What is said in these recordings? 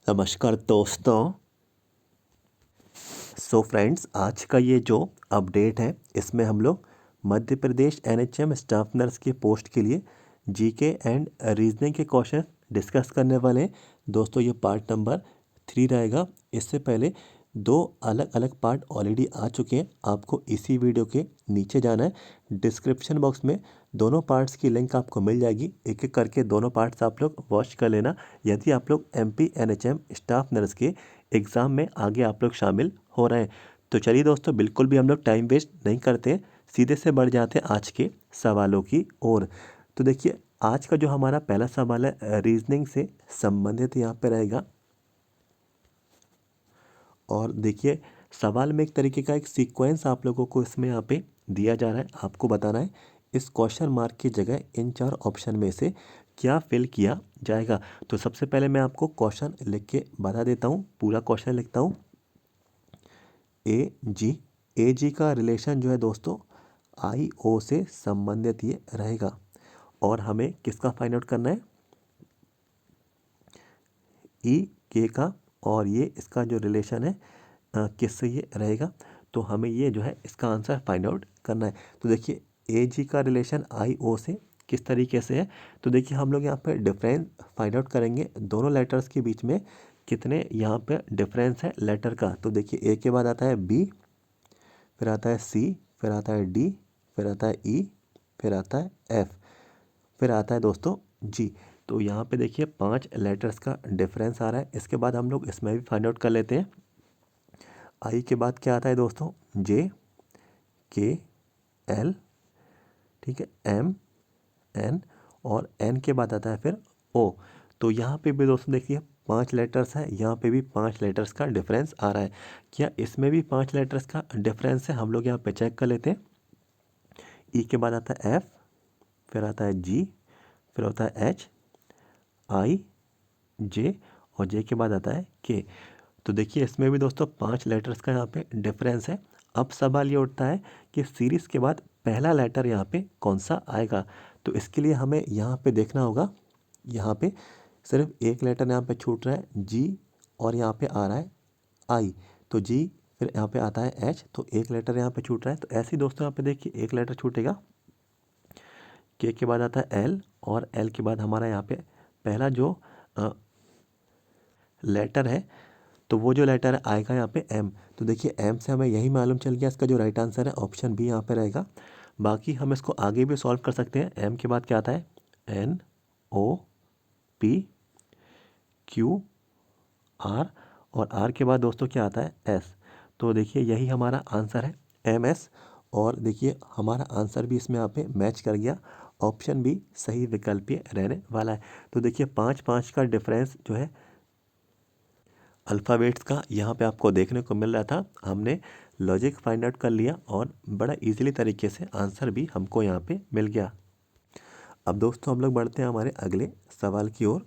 नमस्कार दोस्तों। फ्रेंड्स, आज का ये जो अपडेट है इसमें हम लोग Madhya Pradesh NHM staff nurse के पोस्ट के लिए जीके एंड रीजनिंग के क्वेश्चन डिस्कस करने वाले हैं। दोस्तों, ये पार्ट नंबर 3 रहेगा। इससे पहले 2 अलग अलग पार्ट ऑलरेडी आ चुके हैं। आपको इसी वीडियो के नीचे जाना है, डिस्क्रिप्शन बॉक्स में दोनों पार्ट्स की लिंक आपको मिल जाएगी। एक एक करके दोनों पार्ट्स आप लोग वॉच कर लेना यदि आप लोग एमपी एनएचएम स्टाफ नर्स के एग्ज़ाम में आगे आप लोग शामिल हो रहे हैं। तो चलिए दोस्तों, बिल्कुल भी हम लोग टाइम वेस्ट नहीं करते, सीधे से बढ़ जाते हैं आज के सवालों की ओर। तो देखिए, आज का जो हमारा पहला सवाल है रीजनिंग से संबंधित यहाँ पे रहेगा। और देखिए, सवाल में एक तरीके का एक सीक्वेंस आप लोगों को इसमें यहाँ पे दिया जा रहा है। आपको बताना है इस क्वेश्चन मार्क की जगह इन 4 ऑप्शन में से क्या फिल किया जाएगा। तो सबसे पहले मैं आपको क्वेश्चन लिख के बता देता हूँ। पूरा क्वेश्चन लिखता हूँ। ए जी का रिलेशन जो है दोस्तों आई ओ से संबंधित ये रहेगा। और हमें किसका फाइंड आउट करना है, ई के का। और ये इसका जो रिलेशन है किससे ये रहेगा, तो हमें ये जो है इसका आंसर फाइंड आउट करना है। तो देखिए, ए जी का रिलेशन आई ओ से किस तरीके से है। तो देखिए, हम लोग यहाँ पे डिफरेंस फाइंड आउट करेंगे दोनों लेटर्स के बीच में कितने यहाँ पे डिफरेंस है लेटर का। तो देखिए, ए के बाद आता है बी, फिर आता है सी, फिर आता है डी, फिर आता है ई, फिर आता है एफ, फिर आता है दोस्तों जी। तो यहाँ पे देखिए 5 लेटर्स का डिफरेंस आ रहा है। इसके बाद हम लोग इसमें भी फाइंड आउट कर लेते हैं। आई के बाद क्या आता है दोस्तों, जे, के, एल, ठीक है, एम, एन, और एन के बाद आता है फिर ओ। तो यहाँ पे भी दोस्तों देखिए 5 लेटर्स हैं, यहाँ पे भी 5 लेटर्स का डिफरेंस आ रहा है। क्या इसमें भी 5 लेटर्स का डिफरेंस है, हम लोग यहाँ पे चेक कर लेते हैं। ई के बाद आता है एफ, फिर आता है जी, फिर होता है एच, आई, जे, और जे के बाद आता है के। तो देखिए, इसमें भी दोस्तों 5 लेटर्स का यहाँ पे डिफरेंस है। अब सवाल ये उठता है कि सीरीज़ के बाद पहला लेटर यहाँ पे कौन सा आएगा। तो इसके लिए हमें यहाँ पे देखना होगा, यहाँ पे सिर्फ एक लेटर यहाँ पे छूट रहा है जी, और यहाँ पे आ रहा है आई। तो जी, फिर यहाँ पे आता है एच, तो एक लेटर यहाँ पे छूट रहा है। तो ऐसे ही दोस्तों यहाँ पे देखिए एक लेटर छूटेगा, के बाद आता है एल, और एल के बाद हमारा यहाँ पे पहला जो लेटर है, तो वो जो लेटर आएगा यहाँ पे एम। तो देखिए, एम से हमें यही मालूम चल गया, इसका जो राइट आंसर है ऑप्शन बी यहाँ पे रहेगा। बाकी हम इसको आगे भी सॉल्व कर सकते हैं। एम के बाद क्या आता है, N, O, P, Q, R, और आर के बाद दोस्तों क्या आता है, एस। तो देखिए, यही हमारा आंसर है एम एस। और देखिए, हमारा आंसर भी इसमें यहाँ पे मैच कर गया। ऑप्शन बी सही विकल्प ये रहने वाला है। तो देखिए, 5-5 का डिफरेंस जो है अल्फ़ाबेट्स का यहाँ पे आपको देखने को मिल रहा था। हमने लॉजिक फाइंड आउट कर लिया और बड़ा इजीली तरीके से आंसर भी हमको यहाँ पे मिल गया। अब दोस्तों, हम लोग बढ़ते हैं हमारे अगले सवाल की ओर।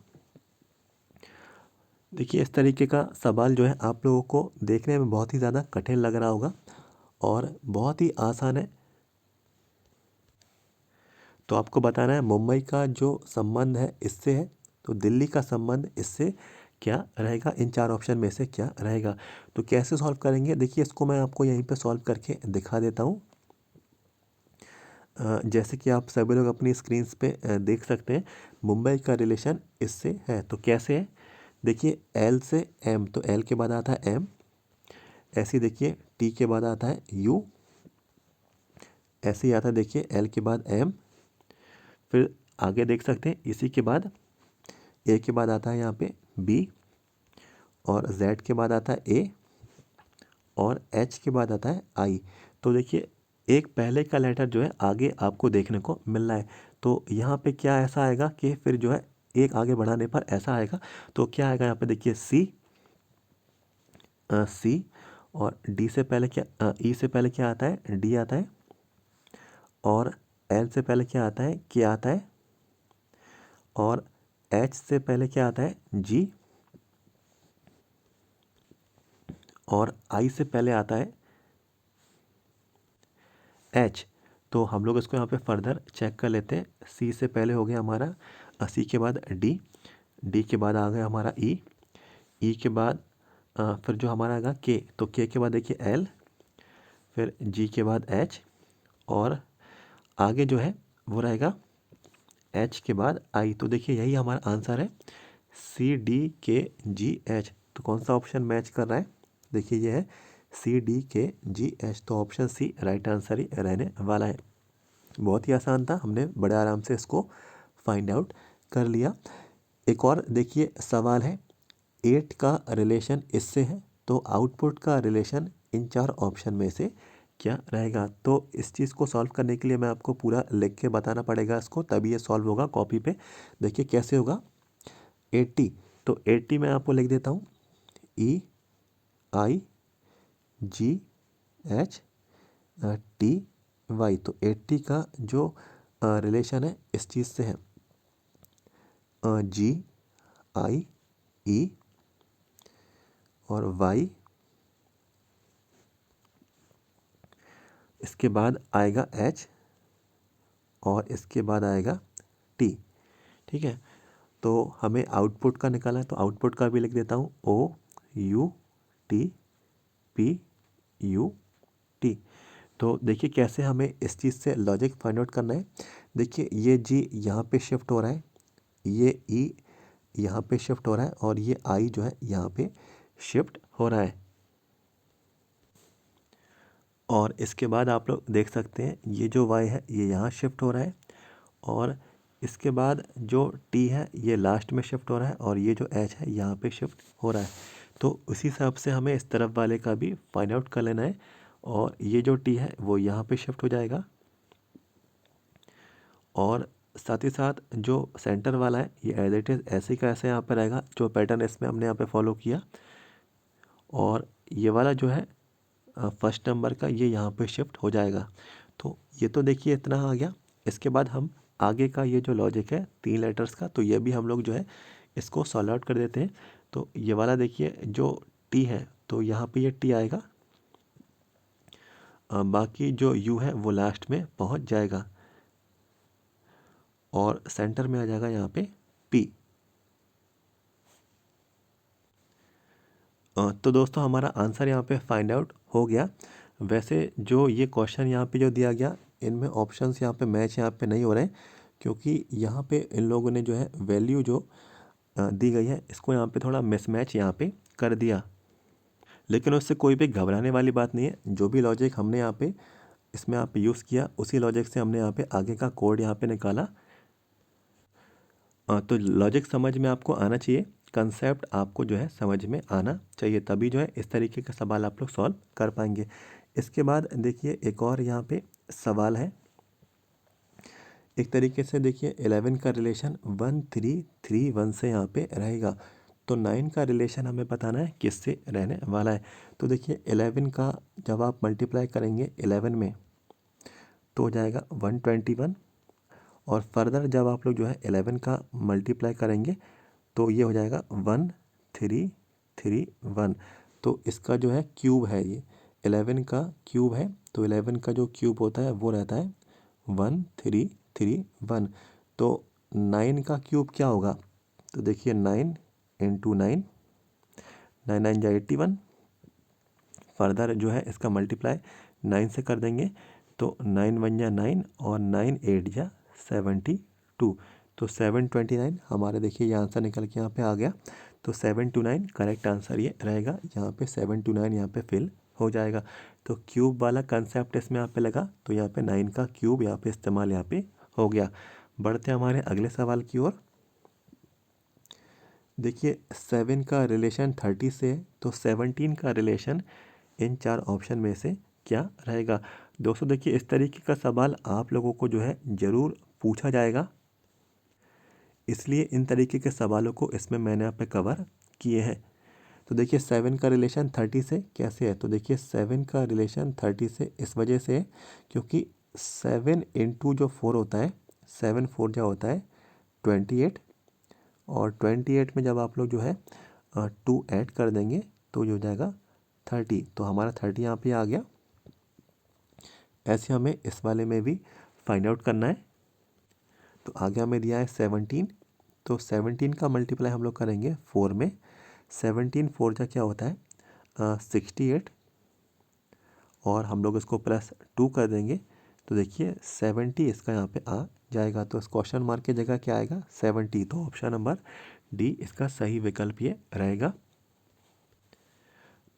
देखिए, इस तरीके का सवाल जो है आप लोगों को देखने में बहुत ही ज़्यादा कठिन लग रहा होगा और बहुत ही आसान है। तो आपको बताना है मुंबई का जो संबंध है इससे है, तो दिल्ली का संबंध इससे क्या रहेगा, इन 4 ऑप्शन में से क्या रहेगा। तो कैसे सॉल्व करेंगे, देखिए इसको मैं आपको यहीं पे सॉल्व करके दिखा देता हूँ। जैसे कि आप सभी लोग अपनी स्क्रीन्स पे देख सकते हैं, मुंबई का रिलेशन इससे है। तो कैसे है, देखिए एल से एम, तो एल के बाद आता है एम। ऐसे ही देखिए, टी के बाद आता है यू। ऐसे ही आता है देखिए एल के बाद एम। फिर आगे देख सकते हैं, इसी के बाद ए के बाद आता है यहाँ पे बी, और जेड के बाद आता है ए, और एच के बाद आता है आई। तो देखिए, एक पहले का लेटर जो है आगे आपको देखने को मिल रहा है। तो यहाँ पे क्या ऐसा आएगा कि फिर जो है एक आगे बढ़ाने पर ऐसा आएगा। तो क्या आएगा यहाँ पे देखिए, सी, सी, और डी से पहले क्या, ई से पहले क्या आता है, डी आता है, और एल से पहले क्या आता है, के आता है, और एच से पहले क्या आता है, जी, और आई से पहले आता है एच। तो हम लोग इसको यहाँ पे फर्दर चेक कर लेते हैं। सी से पहले हो गया हमारा सी के बाद डी, डी के बाद आ गया हमारा ई, ई के बाद फिर जो हमारा आएगा के, तो के के बाद देखिए एल, फिर जी के बाद एच, और आगे जो है वो रहेगा एच के बाद आई। तो देखिए यही हमारा आंसर है, सी डी के जी एच। तो कौन सा ऑप्शन मैच कर रहा है? देखिए ये है सी डी के जी एच, तो ऑप्शन सी राइट आंसर ही रहने वाला है। बहुत ही आसान था, हमने बड़े आराम से इसको फाइंड आउट कर लिया। एक और देखिए सवाल है, 8 का रिलेशन इससे है, तो आउटपुट का रिलेशन इन 4 ऑप्शन में से क्या रहेगा? तो इस चीज़ को सॉल्व करने के लिए मैं आपको पूरा लिख के बताना पड़ेगा इसको, तभी ये सॉल्व होगा कॉपी पे। देखिए कैसे होगा, 80, तो 80 मैं आपको लिख देता हूँ, ई आई जी एच टी वाई। तो 80 का जो रिलेशन है इस चीज़ से है, जी आई ई और वाई, इसके बाद आएगा एच, और इसके बाद आएगा टी। ठीक है, तो हमें आउटपुट का निकालना है, तो आउटपुट का भी लिख देता हूँ, O U T P U T. तो देखिए कैसे हमें इस चीज़ से लॉजिक फाइंड आउट करना है। देखिए ये जी यहाँ पे शिफ्ट हो रहा है, ये ई यहाँ पे शिफ्ट हो रहा है, और ये आई जो है यहाँ पे शिफ्ट हो रहा है। और इसके बाद आप लोग देख सकते हैं ये जो y है ये यहाँ शिफ्ट हो रहा है, और इसके बाद जो t है ये लास्ट में शिफ्ट हो रहा है, और ये जो h है यहाँ पे शिफ्ट हो रहा है। तो उसी हिसाब से हमें इस तरफ वाले का भी फाइंड आउट कर लेना है, और ये जो t है वो यहाँ पे शिफ्ट हो जाएगा, और साथ ही साथ जो सेंटर वाला है ये एज इट इज़ ऐसे का ऐसे यहाँ पे रहेगा, जो पैटर्न इसमें हमने यहाँ पे फॉलो किया। और ये वाला जो है फर्स्ट नंबर का ये यहाँ पे शिफ्ट हो जाएगा। तो ये तो देखिए इतना आ गया। इसके बाद हम आगे का ये जो लॉजिक है 3 लेटर्स का, तो ये भी हम लोग जो है इसको सॉल्व आउट कर देते हैं। तो ये वाला देखिए जो टी है, तो यहाँ पे ये टी आएगा, बाकी जो यू है वो लास्ट में पहुँच जाएगा, और सेंटर में आ जाएगा यहाँ पे पी। तो दोस्तों हमारा आंसर यहाँ पे फाइंड आउट हो गया। वैसे जो ये क्वेश्चन यहाँ पे जो दिया गया, इनमें ऑप्शंस यहाँ पे मैच यहाँ पे नहीं हो रहे हैं, क्योंकि यहाँ पे इन लोगों ने जो है वैल्यू जो दी गई है इसको यहाँ पे थोड़ा मिसमैच यहाँ पे कर दिया। लेकिन उससे कोई भी घबराने वाली बात नहीं है। जो भी लॉजिक हमने यहाँ पे इसमें यहाँ पे यूज़ किया, उसी लॉजिक से हमने यहाँ पे आगे का कोड यहाँ पे निकाला। तो लॉजिक समझ में आपको आना चाहिए, कंसेप्ट आपको जो है समझ में आना चाहिए, तभी जो है इस तरीके का सवाल आप लोग सॉल्व कर पाएंगे। इसके बाद देखिए एक और यहाँ पे सवाल है, एक तरीके से देखिए 11 का रिलेशन 1331 से यहाँ पे रहेगा, तो 9 का रिलेशन हमें बताना है किससे रहने वाला है। तो देखिए 11 का जब आप मल्टीप्लाई करेंगे 11 में तो हो जाएगा 121, और फर्दर जब आप लोग जो है 11 का मल्टीप्लाई करेंगे तो ये हो जाएगा 1331। तो इसका जो है क्यूब है, ये 11 का क्यूब है, तो 11 का जो क्यूब होता है वो रहता है 1331। तो 9 का क्यूब क्या होगा? तो देखिए 9 इंटू 9, 9 जा 81। फर्दर जो है इसका मल्टीप्लाई 9 से कर देंगे, तो 9 1 जा 9, और 9 8 जा 72। तो 729 हमारे देखिए ये आंसर निकल के यहाँ पे आ गया। तो 729 करेक्ट आंसर ये रहेगा, यहाँ पे 729 यहाँ पे फिल हो जाएगा। तो क्यूब वाला कंसेप्ट इसमें यहाँ पे लगा, तो यहाँ पे 9 का क्यूब यहाँ पे इस्तेमाल यहाँ पे हो गया। बढ़ते हमारे अगले सवाल की ओर। देखिए 7 का रिलेशन 30 से है, तो 17 का रिलेशन इन 4 ऑप्शन में से क्या रहेगा? दोस्तों देखिए इस तरीके का सवाल आप लोगों को जो है ज़रूर पूछा जाएगा, इसलिए इन तरीके के सवालों को इसमें मैंने यहाँ पे कवर किए हैं। तो देखिए 7 का रिलेशन 30 से कैसे है? तो देखिए 7 का रिलेशन 30 से इस वजह से है, क्योंकि 7 इंटू जो 4 होता है, 7 4 जो होता है 28, और 28 में जब आप लोग जो है 2 ऐड कर देंगे तो ये हो जाएगा 30। तो हमारा 30 यहाँ पे आ गया। ऐसे हमें इस वाले में भी फाइंड आउट करना है। तो आगे हमें दिया है 17, तो 17 का मल्टीप्लाई हम लोग करेंगे 4 में, 17 4 जा क्या होता है 68, और हम लोग इसको +2 कर देंगे तो देखिए 70 इसका यहाँ पे आ जाएगा। तो इस क्वेश्चन मार्क की जगह क्या आएगा 70। तो ऑप्शन नंबर डी इसका सही विकल्प ये रहेगा।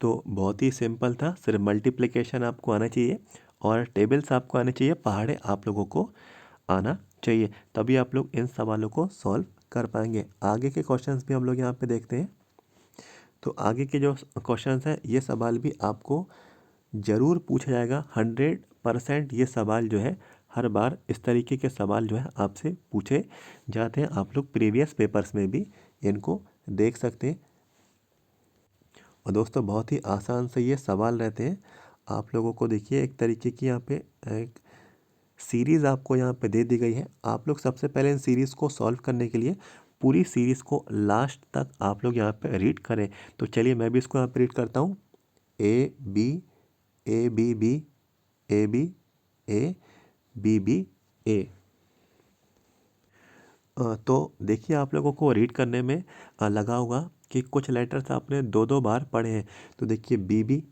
तो बहुत ही सिंपल था, सिर्फ मल्टीप्लिकेशन आपको आना चाहिए और टेबल्स आपको आने चाहिए, पहाड़े आप लोगों को आना चाहिए, तभी आप लोग इन सवालों को सॉल्व कर पाएंगे। आगे के क्वेश्चंस भी हम लोग यहाँ पे देखते हैं। तो आगे के जो क्वेश्चंस हैं ये सवाल भी आपको ज़रूर पूछा जाएगा, 100% ये सवाल जो है हर बार इस तरीके के सवाल जो है आपसे पूछे जाते हैं। आप लोग प्रीवियस पेपर्स में भी इनको देख सकते हैं। और दोस्तों बहुत ही आसान से ये सवाल रहते हैं। आप लोगों को देखिए एक तरीके की यहाँ पे एक सीरीज़ आपको यहाँ पे दे दी गई है। आप लोग सबसे पहले इन सीरीज़ को सॉल्व करने के लिए पूरी सीरीज़ को लास्ट तक आप लोग यहाँ पे रीड करें। तो चलिए मैं भी इसको यहाँ पे रीड करता हूँ। A B A B B A B A B B A. तो देखिए आप लोगों को रीड करने में लगा होगा कि कुछ लेटर्स आपने दो दो बार पढ़े हैं। तो देखिए बी बी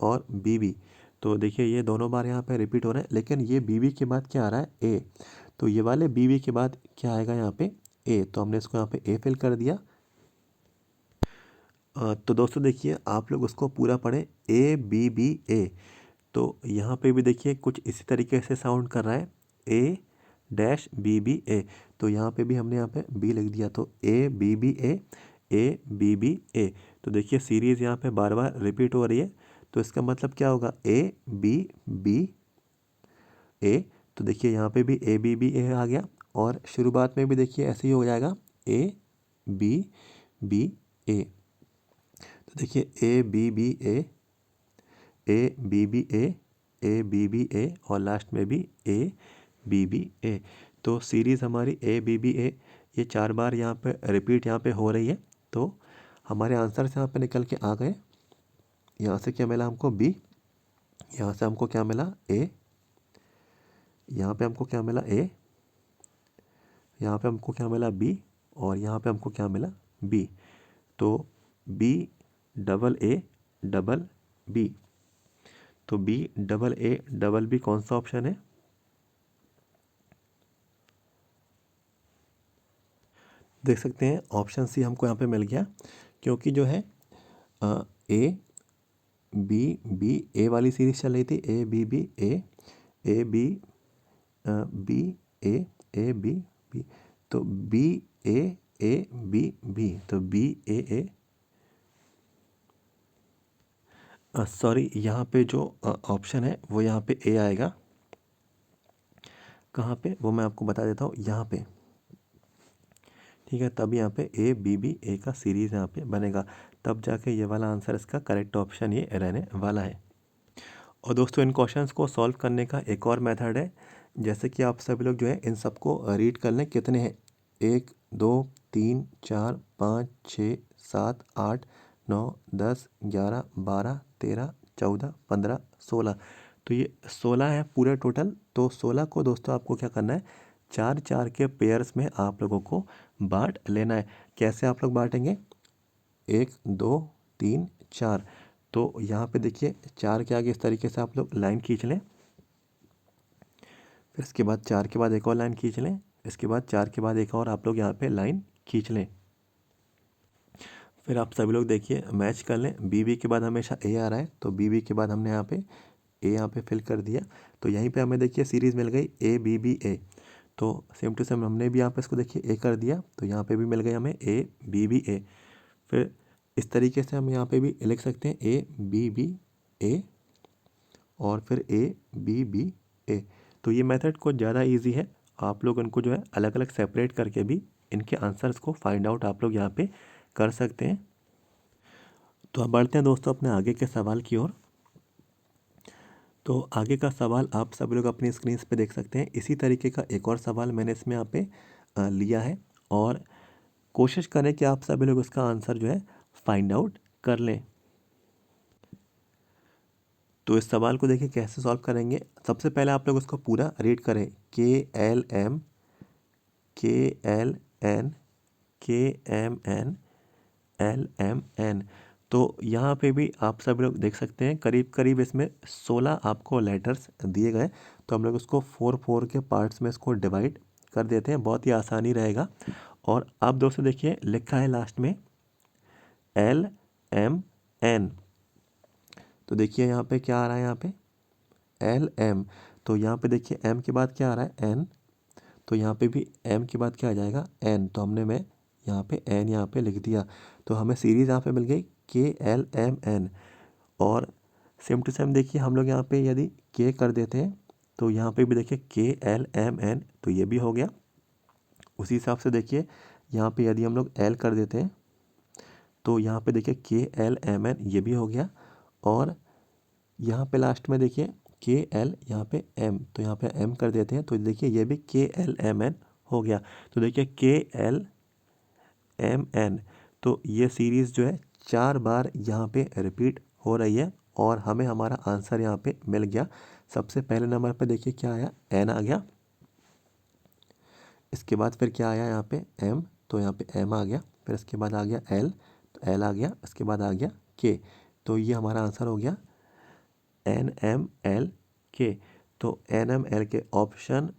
और बी बी, तो देखिए ये दोनों बार यहाँ पे रिपीट हो रहे हैं, लेकिन ये बी बी के बाद क्या आ रहा है ए। तो ये वाले बी बी के बाद क्या आएगा यहाँ पे ए, तो हमने इसको यहाँ पे ए फिल कर दिया। तो दोस्तों देखिए आप लोग उसको पूरा पढ़ें, ए बी बी ए। तो यहाँ पे भी देखिए कुछ इसी तरीके से साउंड कर रहा है, ए डैश बी बी ए। तो यहाँ पे भी हमने यहाँ पे बी लिख दिया, तो A B B A B B A. तो देखिए सीरीज़ यहाँ पे बार बार रिपीट हो रही है, तो इसका मतलब क्या होगा ए बी बी ए। तो देखिए यहाँ पे भी ए बी बी ए आ गया, और शुरुआत में भी देखिए ऐसे ही हो जाएगा ए बी बी ए। तो देखिए A B B A B B A B B A, और लास्ट में भी ए बी बी ए। तो सीरीज़ हमारी ए बी बी ए ये 4 बार यहाँ पे रिपीट यहाँ पे हो रही है। तो हमारे आंसर से यहाँ पे निकल के आ गए। यहाँ से क्या मिला हमको बी, यहाँ से हमको क्या मिला ए, यहाँ पे हमको क्या मिला ए, यहाँ पे हमको क्या मिला बी, और यहाँ पे हमको क्या मिला बी। तो B double A double B. तो B double A double B कौन सा ऑप्शन है? देख सकते हैं ऑप्शन सी हमको यहाँ पे मिल गया, क्योंकि जो है ए बी बी ए वाली सीरीज चल रही थी, A B B A B B A B B. तो बी ए बी बी, तो बी ए सॉरी यहाँ पे जो ऑप्शन है वो यहाँ पे ए आएगा। कहाँ पे वो मैं आपको बता देता हूँ, यहाँ पे, ठीक है। तब यहाँ पे ए बी बी ए का सीरीज़ यहाँ पे बनेगा, तब जाके ये वाला आंसर इसका करेक्ट ऑप्शन ये रहने वाला है। और दोस्तों इन क्वेश्चंस को सॉल्व करने का एक और मेथड है, जैसे कि आप सभी लोग जो है इन सबको रीड कर लें। कितने हैं 1 2 3 4 5 6 7 8 9 10 11 12 13 14 15 16। तो ये 16 है पूरे टोटल। तो 16 को दोस्तों आपको क्या करना है, 4 4 के पेयर्स में आप लोगों को बांट लेना है। कैसे आप लोग बांटेंगे, 1 2 3 4। तो यहाँ पे देखिए 4 के आगे इस तरीके से आप लोग लाइन खींच लें, फिर इसके बाद 4 के बाद एक और लाइन खींच लें, इसके बाद 4 के बाद एक और आप लोग यहाँ पे लाइन खींच लें। फिर आप सभी लोग देखिए मैच कर लें, बी बी के बाद हमेशा ए आ रहा है, तो बी बी के बाद हमने यहाँ पे ए यहाँ पे फिल कर दिया। तो यहीं पे हमें देखिए सीरीज़ मिल गई ए बी बी ए। तो सेम टू सेम हमने भी यहाँ पे इसको देखिए ए कर दिया, तो यहाँ पे भी मिल गई हमें ए बी बी ए। फिर इस तरीके से हम यहाँ पे भी लिख सकते हैं ए बी बी ए और फिर ए बी बी ए। तो ये मेथड कुछ ज़्यादा इजी है, आप लोग इनको जो है अलग अलग सेपरेट करके भी इनके आंसर्स को फाइंड आउट आप लोग यहाँ पे कर सकते हैं। तो अब बढ़ते हैं दोस्तों अपने आगे के सवाल की ओर। तो आगे का सवाल आप सभी लोग अपनी स्क्रीन पे देख सकते हैं। इसी तरीके का एक और सवाल मैंने इसमें यहाँ पे लिया है, और कोशिश करें कि आप सभी लोग इसका आंसर जो है फाइंड आउट कर लें। तो इस सवाल को देखिए कैसे सॉल्व करेंगे। सबसे पहले आप लोग उसको पूरा रीड करें, के एल एम एन के एम एन LMN। तो यहाँ पे भी आप सब लोग देख सकते हैं करीब करीब इसमें 16 आपको लेटर्स दिए गए। तो हम लोग उसको 4 के पार्ट्स में इसको डिवाइड कर देते हैं, बहुत ही आसानी रहेगा। और अब दोस्तों देखिए लिखा है लास्ट में LMN। तो देखिए यहाँ पे क्या आ रहा है, यहाँ पे LM। तो यहाँ पे देखिए M के बाद क्या आ रहा है, N। तो यहाँ पे भी M के बाद क्या आ जाएगा, N। तो मैं यहाँ पे N यहाँ पे लिख दिया। तो हमें सीरीज़ यहाँ पे मिल गई KLMN। और सेम टू सेम देखिए हम लोग यहाँ पे यदि K कर देते हैं तो यहाँ पे भी देखिए KLMN, तो ये भी हो गया। उसी हिसाब से देखिए यहाँ पे यदि हम लोग L कर देते हैं तो यहाँ पे देखिए KLMN, ये भी हो गया। और यहाँ पे लास्ट में देखिए KL, यहाँ पे M, तो यहाँ पे M कर देते हैं तो देखिए ये भी KLMN हो गया। तो देखिए KLMN, तो ये सीरीज़ जो है 4 बार यहाँ पे रिपीट हो रही है और हमें हमारा आंसर यहाँ पे मिल गया। सबसे पहले नंबर पे देखिए क्या आया, N आ गया। इसके बाद फिर क्या आया यहाँ पे M, तो यहाँ पे M आ गया। फिर इसके बाद आ गया L, तो L आ गया। इसके बाद आ गया K, तो ये हमारा आंसर हो गया NMLK। तो NML के ऑप्शन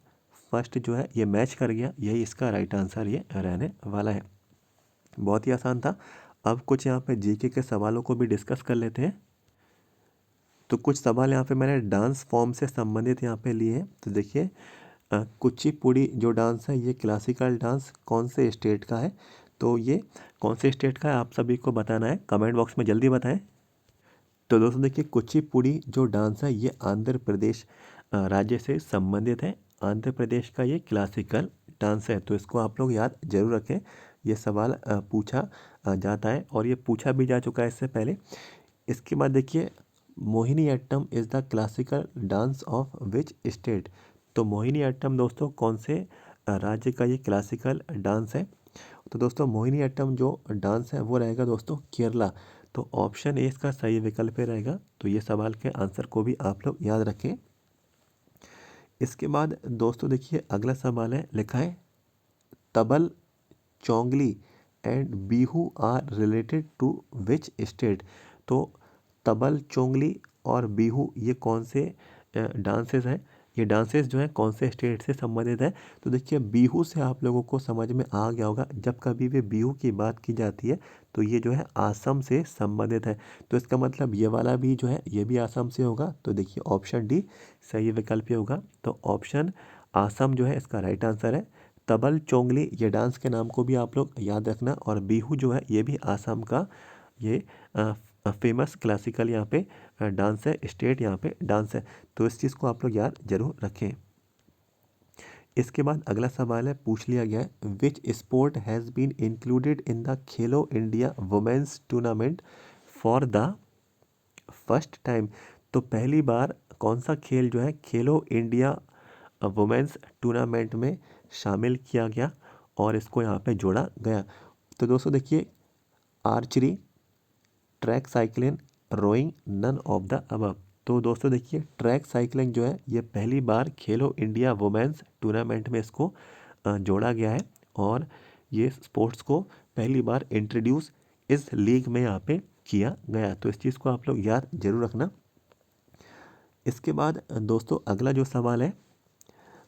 फर्स्ट जो है ये मैच कर गया, यही इसका राइट आंसर ये रहने वाला है। बहुत ही आसान था। अब कुछ यहाँ पे जीके के सवालों को भी डिस्कस कर लेते हैं। तो कुछ सवाल यहाँ पे मैंने डांस फॉर्म से संबंधित यहाँ पे लिए हैं। तो देखिए कुचिपुड़ी जो डांस है ये क्लासिकल डांस कौन से स्टेट का है, तो ये कौन से स्टेट का है आप सभी को बताना है, कमेंट बॉक्स में जल्दी बताएं। तो दोस्तों देखिए कुचिपुड़ी जो डांस है ये आंध्र प्रदेश राज्य से संबंधित है। आंध्र प्रदेश का ये क्लासिकल डांस है, तो इसको आप लोग याद जरूर रखें। ये सवाल पूछा जाता है और ये पूछा भी जा चुका है इससे पहले। इसके बाद देखिए Mohiniyattam is the classical dance of which state. तो मोहिनीअट्टम दोस्तों कौन से राज्य का ये क्लासिकल डांस है। तो दोस्तों मोहिनीअट्टम जो डांस है वो रहेगा दोस्तों केरला। तो ऑप्शन ए इसका सही विकल्प पे रहेगा। तो ये सवाल के आंसर को भी आप लोग याद रखें। इसके बाद दोस्तों देखिए अगला सवाल है, लिखा है Tabal, Chongli and Bihu are related to which state. तो तबल, चोंगली और बिहू ये कौन से डांसेस हैं, ये डांसेस जो है कौन से स्टेट से संबंधित है। तो देखिए बिहू से आप लोगों को समझ में आ गया होगा, जब कभी भी बिहू की बात की जाती है तो ये जो है आसम से संबंधित है। तो इसका मतलब ये वाला भी जो है ये भी आसम से होगा। तो देखिए ऑप्शन डी सही विकल्प ये होगा। तो ऑप्शन आसम जो है इसका राइट आंसर है। तबल, चोंगली ये डांस के नाम को भी आप लोग याद रखना। और बिहू जो है ये भी आसाम का ये फेमस क्लासिकल यहाँ पे डांस है, स्टेट यहाँ पे डांस है। तो इस चीज़ को आप लोग याद जरूर रखें। इसके बाद अगला सवाल है, पूछ लिया गया है which sport has been included in the Khelo India women's tournament for the first time. तो पहली बार कौन सा खेल जो है खेलो इंडिया वुमेन्स टूर्नामेंट में शामिल किया गया और इसको यहाँ पे जोड़ा गया। तो दोस्तों देखिए archery, track cycling, rowing, none of the above. तो दोस्तों देखिए ट्रैक साइकिलिंग जो है ये पहली बार खेलो इंडिया वुमेन्स टूर्नामेंट में इसको जोड़ा गया है और ये स्पोर्ट्स को पहली बार इंट्रोड्यूस इस लीग में यहाँ पे किया गया। तो इस चीज़ को आप लोग याद जरूर रखना। इसके बाद दोस्तों अगला जो सवाल है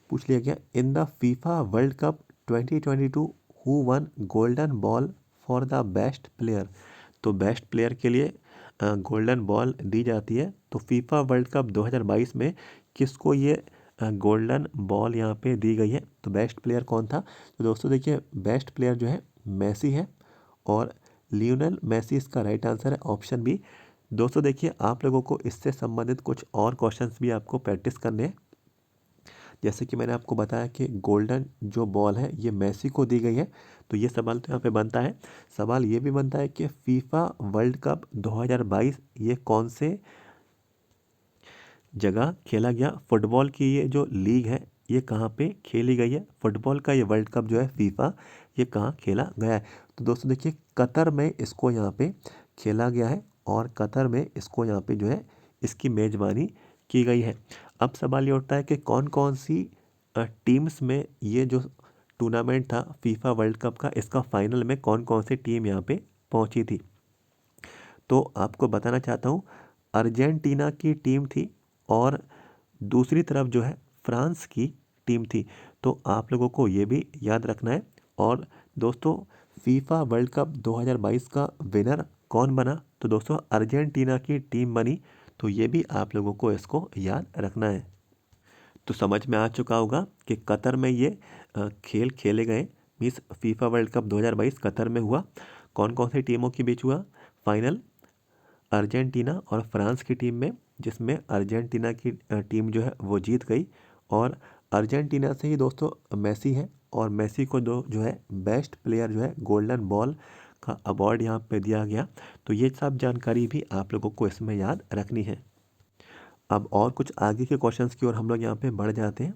पूछ लिया गया, in the FIFA world cup 2022 who one golden ball for the best player. तो बेस्ट प्लेयर के लिए गोल्डन बॉल दी जाती है। तो फीफा वर्ल्ड कप 2022 में किसको ये गोल्डन बॉल यहाँ पे दी गई है, तो बेस्ट प्लेयर कौन था। तो दोस्तों देखिए बेस्ट प्लेयर जो है मेसी है और लियोनेल मेसी इसका राइट आंसर है, ऑप्शन बी। दोस्तों देखिए आप लोगों को इससे संबंधित कुछ और क्वेश्चंस भी आपको प्रैक्टिस करने हैं। जैसे कि मैंने आपको बताया कि गोल्डन जो बॉल है ये मेसी को दी गई है। तो ये सवाल तो यहाँ पे बनता है। सवाल ये भी बनता है कि फीफा वर्ल्ड कप 2022 ये कौन से जगह खेला गया। फुटबॉल की ये जो लीग है ये कहाँ पे खेली गई है, फुटबॉल का ये वर्ल्ड कप जो है फीफा ये कहाँ खेला गया है। तो दोस्तों देखिए कतर में इसको यहाँ पे खेला गया है और कतर में इसको यहाँ पे जो है इसकी मेज़बानी की गई है। अब सवाल ये उठता है कि कौन कौन सी टीम्स में ये जो टूर्नामेंट था फीफा वर्ल्ड कप का, इसका फाइनल में कौन कौन सी टीम यहाँ पे पहुंची थी। तो आपको बताना चाहता हूँ अर्जेंटीना की टीम थी और दूसरी तरफ जो है फ्रांस की टीम थी। तो आप लोगों को ये भी याद रखना है। और दोस्तों फीफा वर्ल्ड कप 2022 का विनर कौन बना? तो दोस्तों अर्जेंटीना की टीम बनी। तो ये भी आप लोगों को इसको याद रखना है। तो समझ में आ चुका होगा कि कतर में ये खेल खेले गए, means FIFA world cup 2022 Qatar में हुआ। कौन कौन सी टीमों के बीच हुआ फाइनल? अर्जेंटीना और फ्रांस की टीम में, जिसमें अर्जेंटीना की टीम जो है वो जीत गई। और अर्जेंटीना से ही दोस्तों मेसी है और मेसी को जो है बेस्ट प्लेयर जो है गोल्डन बॉल का अवार्ड यहाँ पे दिया गया। तो ये सब जानकारी भी आप लोगों को इसमें याद रखनी है। अब और कुछ आगे के क्वेश्चंस की ओर हम लोग यहाँ पे बढ़ जाते हैं।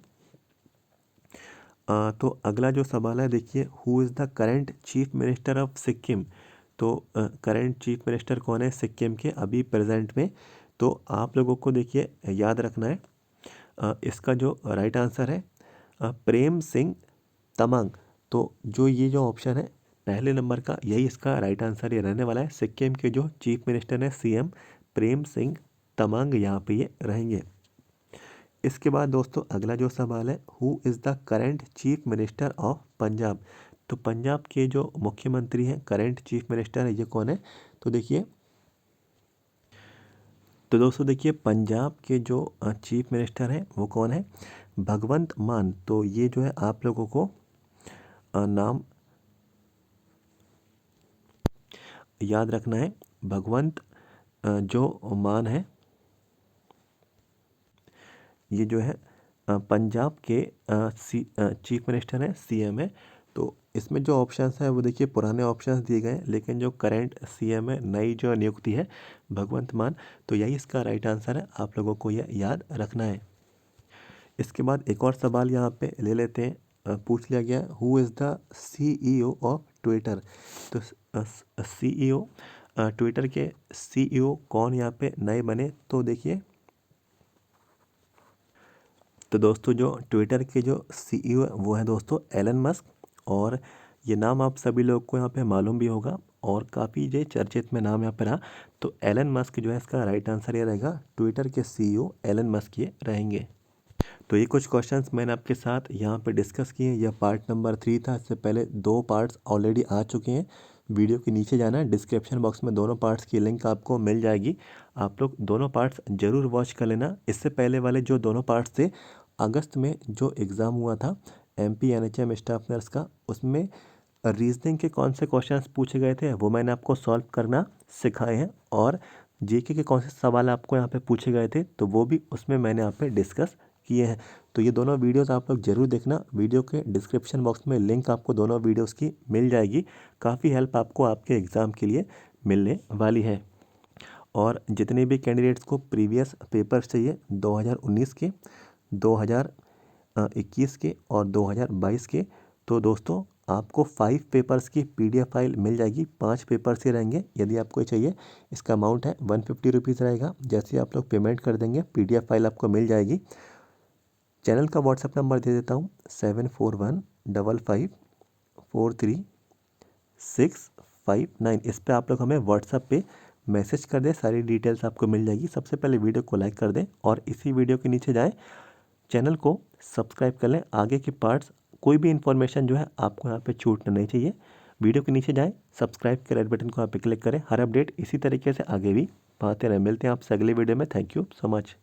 तो अगला जो सवाल है देखिए, who is the current chief minister of Sikkim? तो करेंट चीफ मिनिस्टर कौन है सिक्किम के अभी प्रेजेंट में? तो आप लोगों को देखिए याद रखना है इसका जो राइट आंसर है प्रेम सिंह तमांग। तो ये जो ऑप्शन है पहले नंबर का, यही इसका राइट आंसर ये रहने वाला है। सिक्किम के जो चीफ मिनिस्टर हैं सीएम प्रेम सिंह तमांग यहाँ पे ये रहेंगे। इसके बाद दोस्तों अगला जो सवाल है, who is the current chief minister of Punjab? तो पंजाब के जो मुख्यमंत्री हैं, करेंट चीफ मिनिस्टर है, ये कौन है? तो दोस्तों देखिए पंजाब के जो चीफ मिनिस्टर हैं वो कौन है? भगवंत मान। तो ये जो है आप लोगों को नाम याद रखना है। भगवंत जो मान है, ये जो है पंजाब के चीफ मिनिस्टर हैं, सीएम है। तो इसमें जो ऑप्शंस हैं वो देखिए पुराने ऑप्शंस दिए गए हैं, लेकिन जो करंट सीएम है, नई जो नियुक्ति है भगवंत मान, तो यही इसका राइट आंसर है। आप लोगों को यह याद रखना है। इसके बाद एक और सवाल यहाँ पे ले लेते हैं। पूछ लिया गया who is the CEO of Twitter? तो सीईओ ट्विटर के सीईओ कौन यहाँ पे नए बने? तो देखिए, तो दोस्तों जो ट्विटर के जो सीईओ है वो है दोस्तों एलन मस्क। और ये नाम आप सभी लोग को यहाँ पे मालूम भी होगा और काफ़ी ये चर्चित में नाम यहाँ पे रहा। तो एलन मस्क जो है इसका राइट आंसर ये रहेगा, ट्विटर के सीईओ एलन मस्क ये रहेंगे। तो ये कुछ क्वेश्चंस मैंने आपके साथ यहाँ पे डिस्कस किए। यह पार्ट नंबर 3 था। इससे पहले 2 पार्ट्स ऑलरेडी आ चुके हैं। वीडियो के नीचे जाना है, डिस्क्रिप्शन बॉक्स में दोनों पार्ट्स की लिंक आपको मिल जाएगी। आप लोग दोनों पार्ट्स ज़रूर वॉच कर लेना। इससे पहले वाले जो दोनों पार्ट्स थे, अगस्त में जो एग्ज़ाम हुआ था MP NHM स्टाफ नर्स का, उसमें रीजनिंग के कौन से क्वेश्चंस पूछे गए थे वो मैंने आपको सॉल्व करना सिखाए हैं। और जीके के कौन से सवाल आपको यहाँ पे पूछे गए थे तो वो भी उसमें मैंने यहाँ पे डिस्कस किए हैं। तो ये दोनों वीडियोस आप लोग ज़रूर देखना। वीडियो के डिस्क्रिप्शन बॉक्स में लिंक आपको दोनों वीडियोस की मिल जाएगी। काफ़ी हेल्प आपको आपके एग्ज़ाम के लिए मिलने वाली है। और जितने भी कैंडिडेट्स को प्रीवियस पेपर्स चाहिए 2019 के, 2021 के और 2022 के, तो दोस्तों आपको 5 पेपर्स की PDF फाइल मिल जाएगी। 5 पेपर्स ही रहेंगे यदि आपको चाहिए। इसका अमाउंट है 150 रुपीज़ रहेगा। जैसे आप लोग पेमेंट कर देंगे PDF फाइल आपको मिल जाएगी। चैनल का व्हाट्सएप नंबर दे देता हूँ 7415543659। इस पर आप लोग हमें व्हाट्सएप पे मैसेज कर दें, सारी डिटेल्स आपको मिल जाएगी। सबसे पहले वीडियो को लाइक कर दें और इसी वीडियो के नीचे जाएं, चैनल को सब्सक्राइब कर लें। आगे के पार्ट्स कोई भी इन्फॉर्मेशन जो है आपको यहाँ पे छूटना नहीं चाहिए। वीडियो के नीचे जाएं, सब्सक्राइब के रेड बटन को यहाँ पे क्लिक करें। हर अपडेट इसी तरीके से आगे भी पाते रहें। मिलते हैं आपसे अगले वीडियो में। Thank you so much.